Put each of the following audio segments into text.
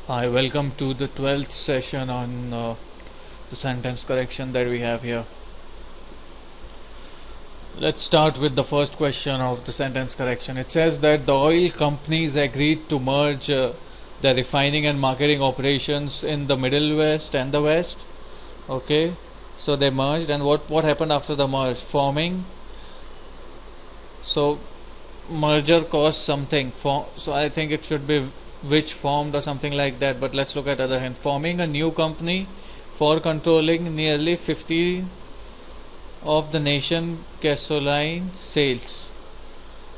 Hi, welcome to the 12th session on the sentence correction that we have here. Let's start with the first question of the sentence correction. It says that the oil companies agreed to merge their refining and marketing operations in the Middle West and the West. Okay, so they merged, and what happened after the merge? Forming. So merger cost something. So I think it should be which formed or something like that, but let's look at other hand. Forming a new company for controlling nearly 50 of the nation gasoline sales.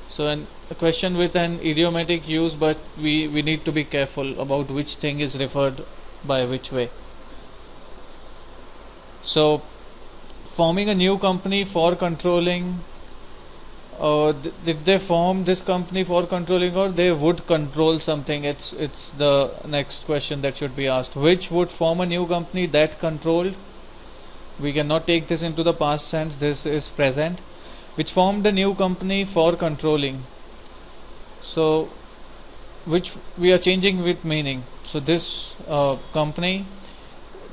So a question with an idiomatic use, but we need to be careful about which thing is referred by which way. So forming a new company for controlling, did they form this company for controlling, or they would control something? It's the next question that should be asked. Which would form a new company that controlled? We cannot take this into the past tense, this is present. Which formed a new company for controlling. So which we are changing with meaning. So this company,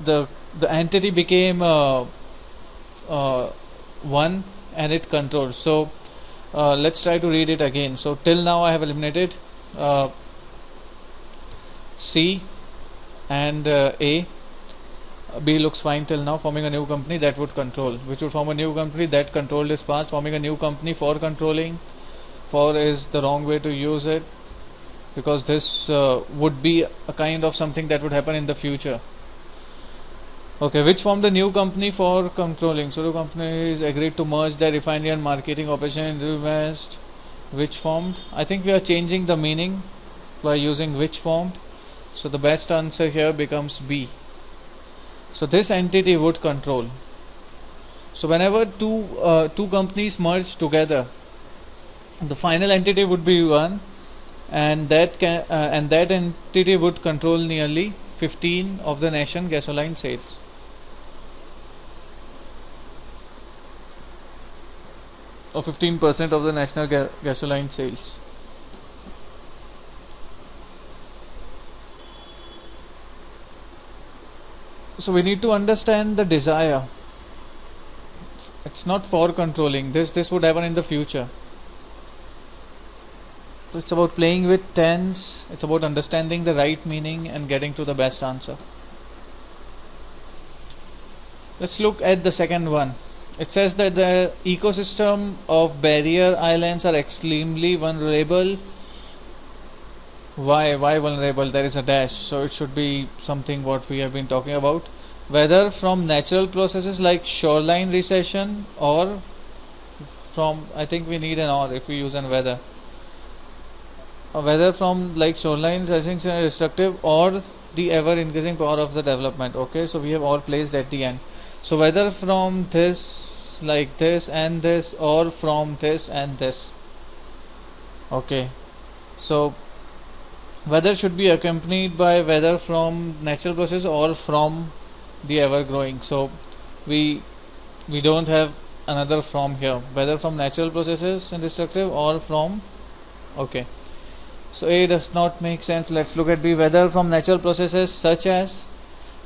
the entity became one, and it controls. So let's try to read it again. So till now I have eliminated C and A. B looks fine till now. Forming a new company that would control. Which would form a new company that controlled is past. Forming a new company for controlling. For is the wrong way to use it, because this would be a kind of something that would happen in the future. Okay, which formed the new company for controlling. So the companies agreed to merge their refinery and marketing operation in the West. Which formed? I think we are changing the meaning by using which formed. So the best answer here becomes B. So this entity would control. So whenever two companies merge together, the final entity would be one, and that entity would control nearly 15 of the nation gasoline sales. Or 15% of the national gasoline sales. So we need to understand the desire. It's not for controlling. This would happen in the future. So it's about playing with tense. It's about understanding the right meaning and getting to the best answer. Let's look at the second one. It says that the ecosystem of barrier islands are extremely vulnerable. Why vulnerable? There is a dash, so it should be something what we have been talking about. Whether from natural processes like shoreline recession, or from, I think we need an or if we use an whether. Whether from like shoreline recession destructive, or the ever increasing power of the development. Okay, so we have all placed at the end. So whether from this, like this and this, or from this and this. Okay, so whether should be accompanied by whether from natural process or from the ever growing. So we don't have another from here. Whether from natural processes and destructive, or from. Okay, so A does not make sense. Let's look at B. Whether from natural processes such as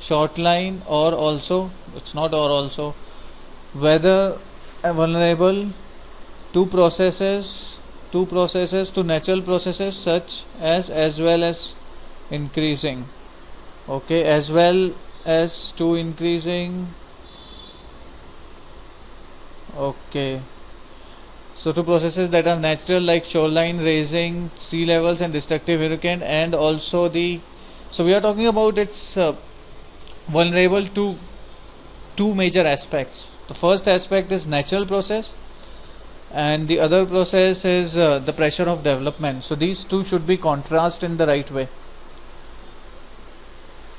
short line, or also. It's not or also. Whether vulnerable to processes to natural processes such as well as increasing. Okay, as well as to increasing. Okay, so to processes that are natural like shoreline raising, sea levels and destructive hurricane, and also the. So we are talking about it's vulnerable to two major aspects. The first aspect is natural process, and the other process is the pressure of development. So these two should be contrast in the right way,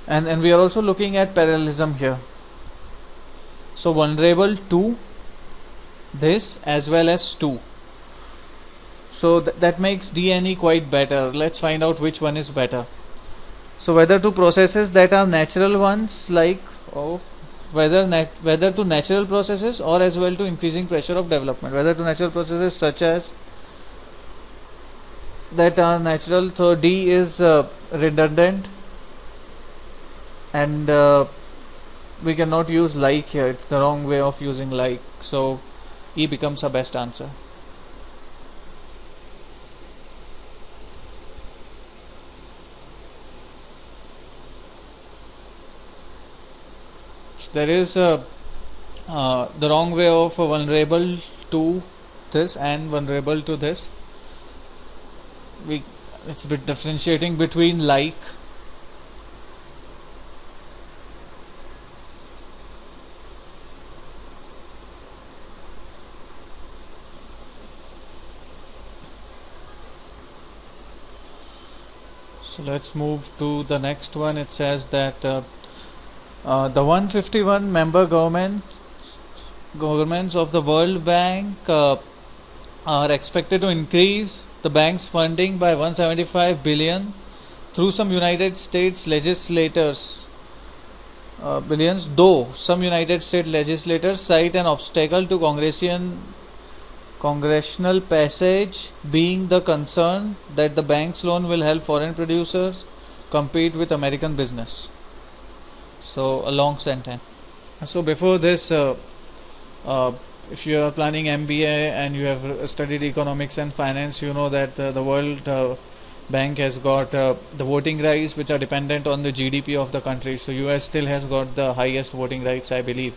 and we are also looking at parallelism here. So vulnerable to this as well as to. So that makes D and E quite better. Let's find out which one is better. So whether to processes that are natural ones like whether to natural processes, or as well to increasing pressure of development. Whether to natural processes such as that are natural. So D is redundant, and we cannot use like here, it's the wrong way of using like, so E becomes our best answer. There is the wrong way of vulnerable to this and vulnerable to this. It's a bit differentiating between like. So let's move to the next one. It says that the 151 member governments of the World Bank are expected to increase the bank's funding by 175 billion through some United States legislators billions, though some United States legislators cite an obstacle to congressional passage being the concern that the bank's loan will help foreign producers compete with American business. So a long sentence. So before this, if you are planning MBA and you have studied economics and finance, you know that the World Bank has got the voting rights which are dependent on the GDP of the country. So US still has got the highest voting rights, I believe.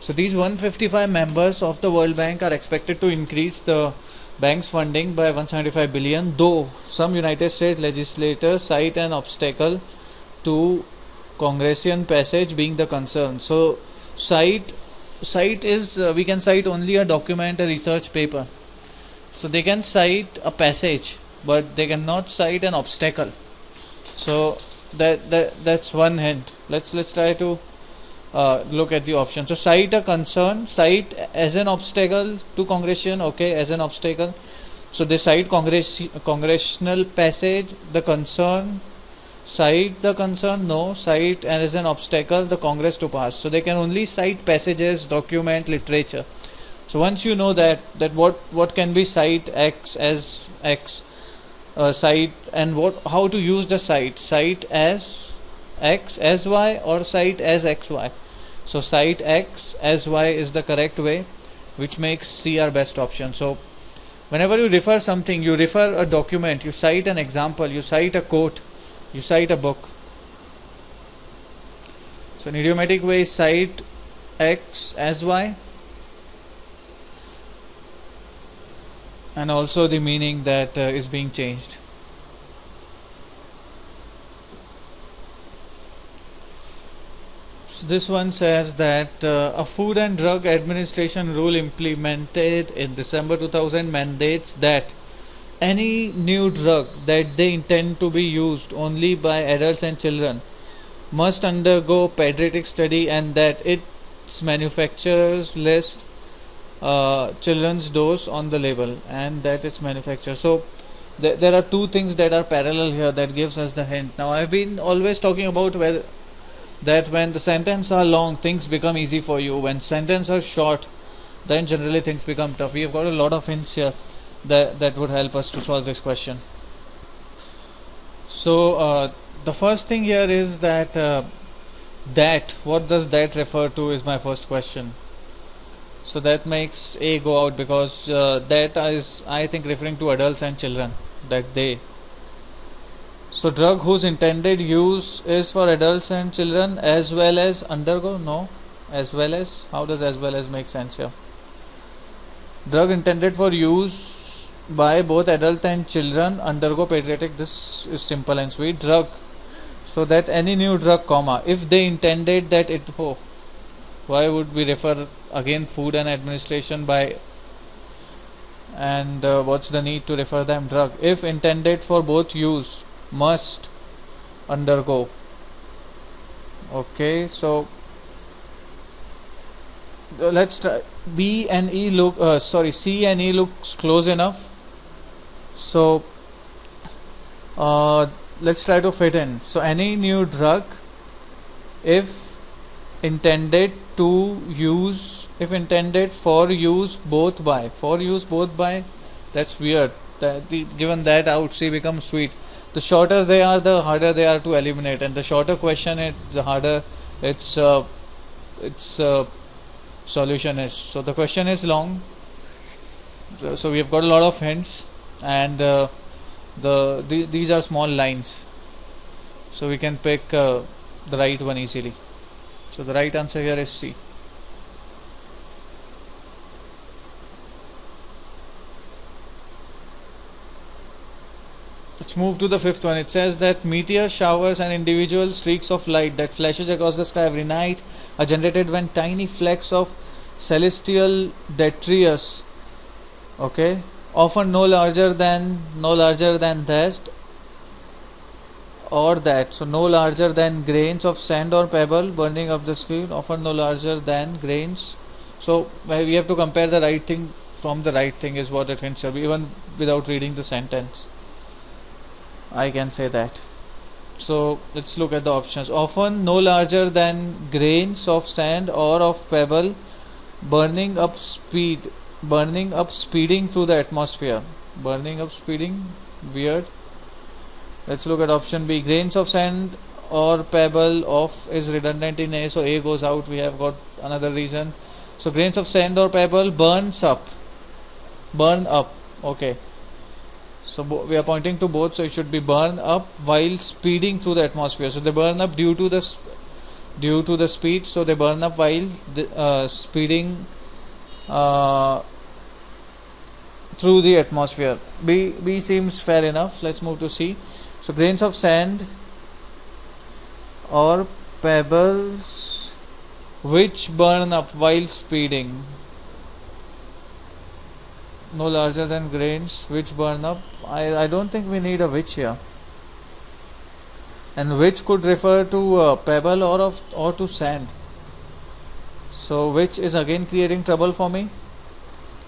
So these 155 members of the World Bank are expected to increase the bank's funding by 175 billion, though some United States legislators cite an obstacle to congressional passage being the concern. So cite is we can cite only a document, a research paper. So they can cite a passage, but they cannot cite an obstacle. So that's one hint. Let's try to look at the option. So cite a concern, cite as an obstacle to congression, okay, as an obstacle. So they cite congressional passage, the concern, cite the concern, no, cite as an obstacle the Congress to pass. So they can only cite passages, document, literature. So once you know that what can be cite X as X, cite, and how to use the cite as X as Y or cite as XY. So cite X as Y is the correct way, which makes C our best option. So whenever you refer something, you refer a document, you cite an example, you cite a quote, you cite a book. So an idiomatic way is cite X as Y, and also the meaning that is being changed. So this one says that a Food and Drug Administration rule implemented in December 2000 mandates that any new drug that they intend to be used only by adults and children must undergo pediatric study, and that its manufacturers list children's dose on the label, and that its manufacturer. So there are two things that are parallel here that gives us the hint. Now I've been always talking about that when the sentences are long, things become easy for you. When sentences are short, then generally things become tough. We have got a lot of hints here that would help us to solve this question. So the first thing here is that what does that refer to is my first question. So that makes A go out, because that is, I think, referring to adults and children, that they. So drug whose intended use is for adults and children as well as undergo, no, as well as, how does as well as make sense here? Drug intended for use by both adult and children undergo pediatric. This is simple and sweet. Drug, so that any new drug, comma, if they intended that it, oh, why would we refer again Food and Administration by, and what's the need to refer them? Drug, if intended for both use, must undergo. Okay, so let's try. B and E look C and E looks close enough. So let's try to fit in. So any new drug, if intended to use, if intended for use both by, that's weird. Given that out, C becomes sweet. the shorter they are, the harder they are to eliminate, and the shorter question the harder its solution is. So the question is long, so we have got a lot of hints, and these are small lines, so we can pick the right one easily. So the right answer here is C. Let's move to the fifth one. It says that meteor showers and individual streaks of light that flashes across the sky every night are generated when tiny flecks of celestial detritus, okay, often no larger than this or that, so no larger than grains of sand or pebble burning up the screen, often no larger than grains. So we have to compare the right thing from the right thing is what it hints at, even without reading the sentence. I can say that. So let's look at the options. Often no larger than grains of sand or of pebble burning up speeding through the atmosphere. Burning up speeding, weird. Let's look at option B. Grains of sand or pebble of is redundant in A, so A goes out. We have got another reason. So grains of sand or pebble burn up, okay. So we are pointing to both, so it should be burn up while speeding through the atmosphere. So they burn up due to the speed, so they burn up while speeding through the atmosphere. B seems fair enough. Let's move to C. So grains of sand or pebbles which burn up while speeding, no larger than grains which burn up. I don't think we need a which here, and which could refer to pebble or to sand, so which is again creating trouble for me.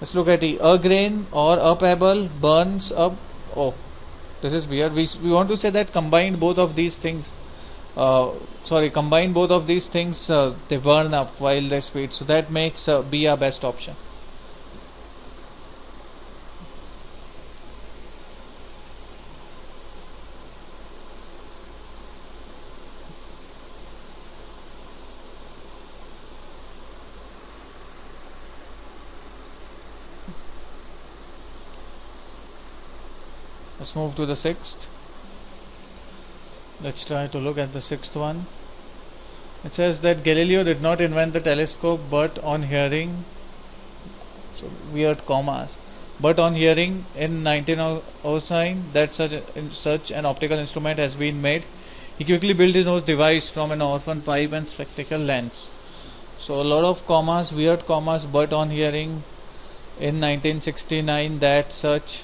Let's look at E. A grain or a pebble burns up. Oh, this is weird. We want to say that combine both of these things, they burn up while they speed, so that makes B our best option. Let's move to the sixth. Let's try to look at the sixth one. It says that Galileo did not invent the telescope, but on hearing, so weird commas, but on hearing in 1909 that such an optical instrument has been made, he quickly built his own device from an orphan pipe and spectacle lens. So a lot of commas, weird commas, but on hearing in 1969 that such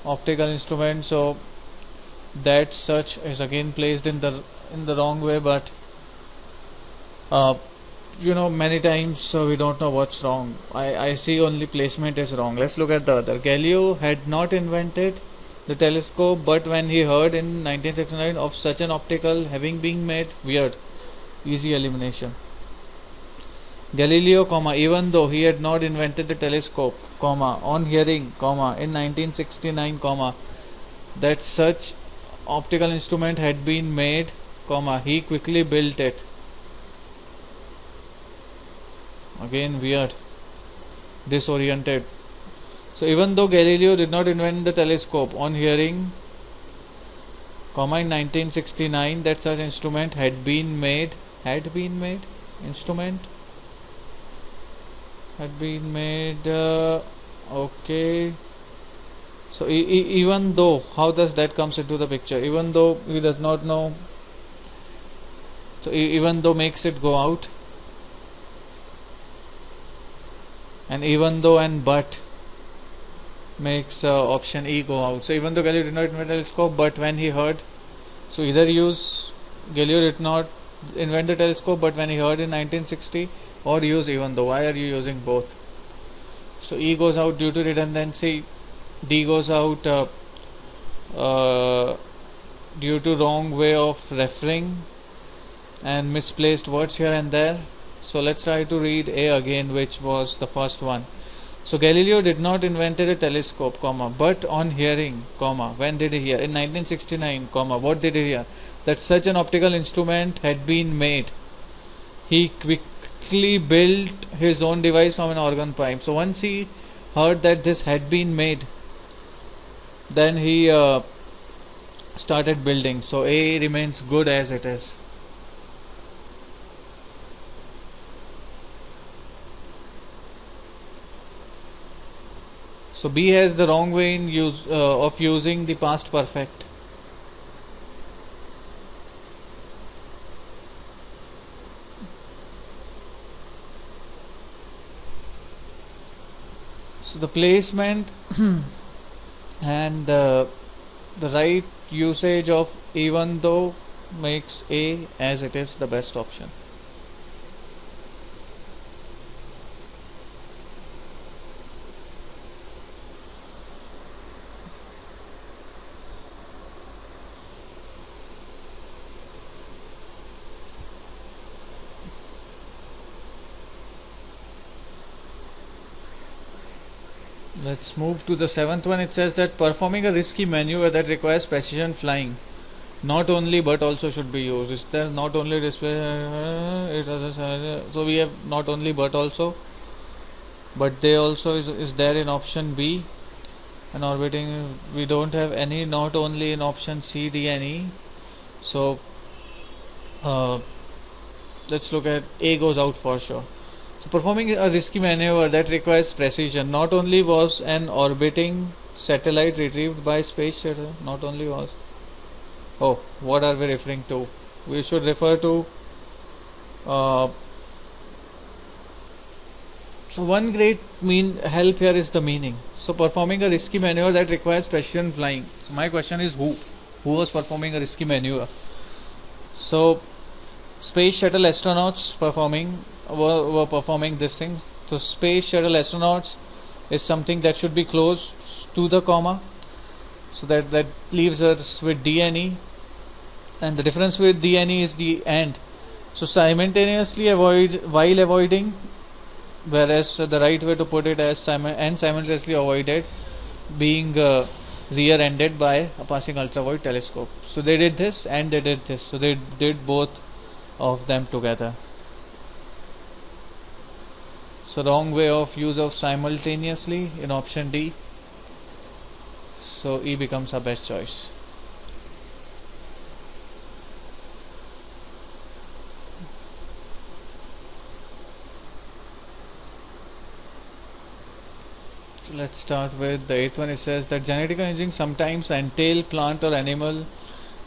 optical instrument, so that such is again placed in the wrong way, but many times we don't know what's wrong. I see only placement is wrong. Let's look at the other. Galileo had not invented the telescope, but when he heard in 1969 of such an optical having been made, weird, easy elimination. Galileo, even though he had not invented the telescope, on hearing, in 1969, that such optical instrument had been made, he quickly built it. Again weird, disoriented. So even though Galileo did not invent the telescope, on hearing, in 1969 that such instrument had been made, okay. So even though, how does that comes into the picture? Even though he does not know, so even though makes it go out, and even though and but makes option E go out. So even though Galileo did not invent the telescope, but when he heard, so either use Galileo did not invent the telescope, but when he heard in 1960, or use even though. Why are you using both? So E goes out due to redundancy, D goes out due to wrong way of referring and misplaced words here and there. So let's try to read A again, which was the first one. So Galileo did not invent a telescope, comma, but on hearing, comma, when did he hear? In 1969, comma, what did he hear? That such an optical instrument had been made. He quickly built his own device from an organ pipe. So once he heard that this had been made, then he started building. So A remains good as it is. So B has the wrong way in of using the past perfect. So the placement and the right usage of even though makes A as it is the best option. Let's move to the seventh one. It says that performing a risky maneuver that requires precision flying, not only but also should be used. Is there not only so we have not only but also, but they also is there in option B. And orbiting, we don't have any not only in option C, D and E. So let's look at A goes out for sure. So performing a risky maneuver that requires precision, not only was an orbiting satellite retrieved by space shuttle, not only was, oh, what are we referring to? We should refer to so one great help here is the meaning. So performing a risky maneuver that requires precision flying. So my question is who was performing a risky maneuver? So space shuttle astronauts were performing this thing. So space shuttle astronauts is something that should be close to the comma. So that leaves us with D and E, and the difference with D and E is the and. So simultaneously while avoiding, whereas the right way to put it as simultaneously avoided being rear-ended by a passing ultraviolet telescope. So they did this and they did this. So they did both of them together. So wrong way of use of simultaneously in option D. So E becomes our best choice. So let's start with the eighth one. It says that genetic engineering sometimes entail plant or animal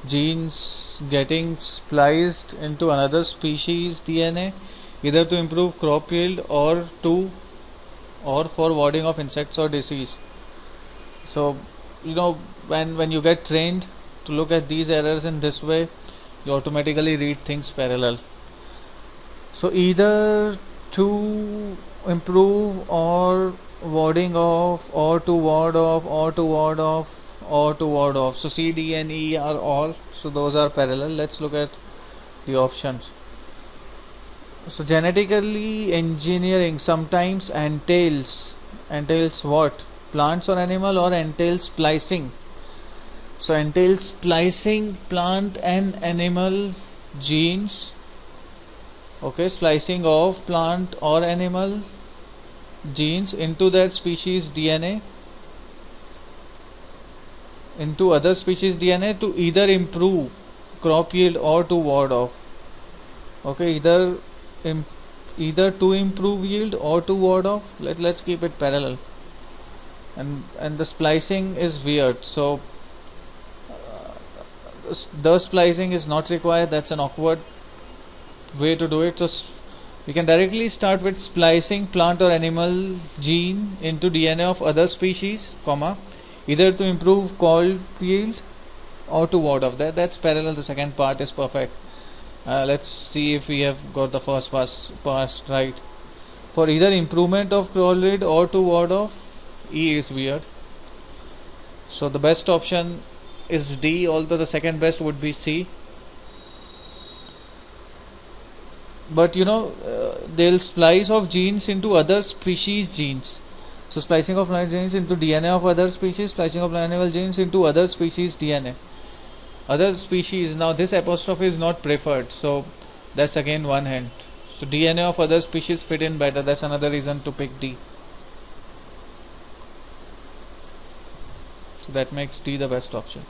genes getting spliced into another species DNA, either to improve crop yield or for warding of insects or disease. So when you get trained to look at these errors in this way, you automatically read things parallel. So either to improve or warding off or to ward off or to ward off or to ward off. So C, D and E are all, so those are parallel. Let's look at the options. So genetically engineering sometimes entails what? Plants or animal, or entails splicing. So entails splicing plant and animal genes. Okay, splicing of plant or animal genes into that species DNA, into other species DNA, to either improve crop yield or to ward off. Okay, either to improve yield or to ward off. Let's keep it parallel. And the splicing is weird. So the splicing is not required. That's an awkward way to do it. So we can directly start with splicing plant or animal gene into DNA of other species, comma, either to improve crop yield or to ward off. That's parallel. The second part is perfect. Let's see if we have got the first pass right. For either improvement of crop yield or to ward off, E is weird. So the best option is D, although the second best would be C. But they'll splice of genes into other species genes. So splicing of lineage genes into DNA of other species, splicing of lineage genes into other species DNA. Other species, now this apostrophe is not preferred, so that's again one hint. So DNA of other species fit in better, that's another reason to pick D. So that makes D the best option.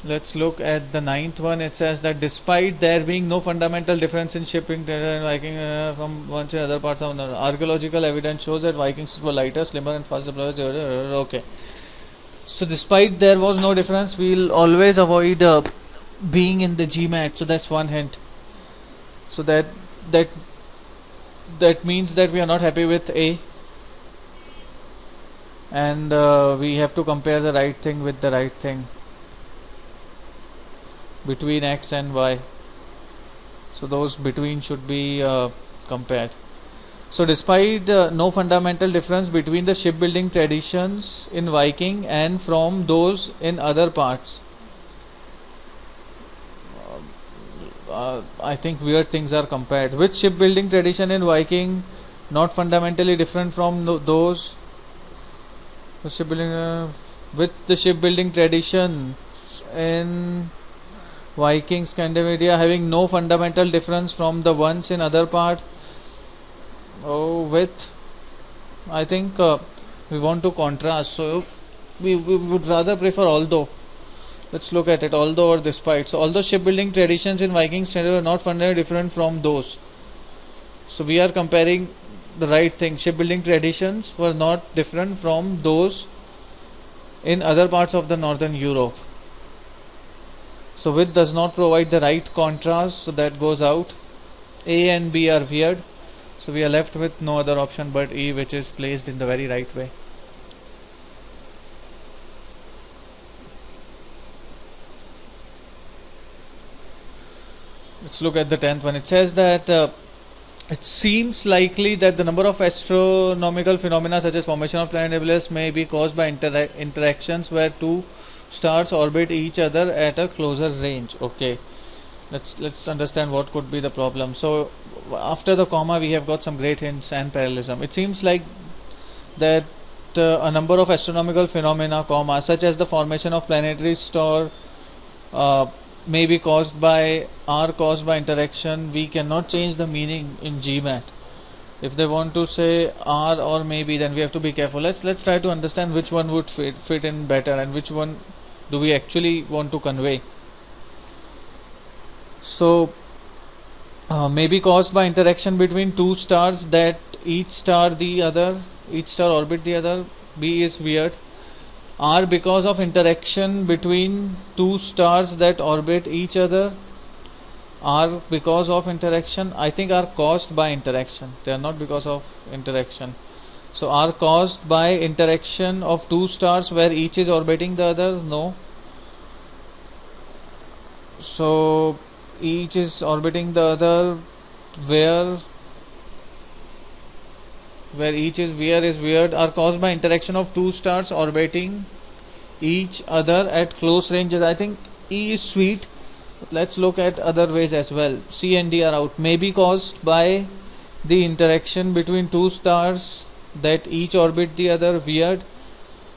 Let's look at the ninth one. It says that despite there being no fundamental difference in shipping and Viking from one to other parts of another, archaeological evidence shows that Vikings were lighter, slimmer, and faster. Okay. So despite there was no difference, we'll always avoid being in the GMAT. So that's one hint. So that means that we are not happy with A, and we have to compare the right thing with the right thing between X and Y. So those between should be compared. So despite no fundamental difference between the shipbuilding traditions in Viking and from those in other parts, I think weird things are compared. Which shipbuilding tradition in Viking not fundamentally different from those shipbuilding with the shipbuilding traditions in Viking Scandinavia having no fundamental difference from the ones in other part. With, I think we want to contrast, so we would rather prefer although. Let's look at it, although or despite. So although shipbuilding traditions in Viking Scandinavia are not fundamentally different from those, so we are comparing the right thing. Shipbuilding traditions were not different from those in other parts of the northern Europe. So with does not provide the right contrast, so that goes out. A and B are weird, so we are left with no other option but E, which is placed in the very right way. Let's look at the 10th one. It says that it seems likely that the number of astronomical phenomena such as formation of planet nebulas may be caused by interactions where two stars orbit each other at a closer range. Okay, let's understand what could be the problem. So after the comma we have got some great hints and parallelism. It seems like that a number of astronomical phenomena, comma, such as the formation of planetary star may be caused by interaction. We cannot change the meaning in GMAT. If they want to say R or maybe, then we have to be careful. Let's try to understand which one would fit in better and which one do we actually want to convey. So may be caused by interaction between two stars that each star orbit the other. B is weird. R because of interaction between two stars that orbit each other. Are because of interaction. I think are caused by interaction. They are not because of interaction. So are caused by interaction of two stars where each is orbiting the other. No. So each is orbiting the other where each is weird. Are caused by interaction of two stars orbiting each other at close ranges. I think E is sweet. Let's look at other ways as well. C and D are out. May be caused by the interaction between two stars that each orbit the other. Weird.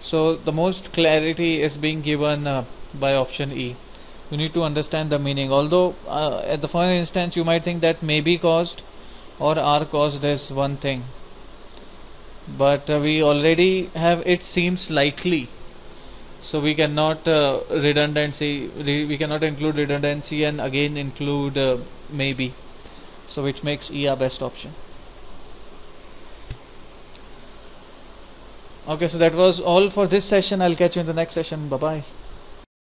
So the most clarity is being given by option E. You need to understand the meaning. Although at the first instance you might think that may be caused or are caused is one thing, but we already have it seems likely. So we cannot we cannot include redundancy and again include maybe. So which makes E our best option. Okay, so that was all for this session. I'll catch you in the next session. Bye bye.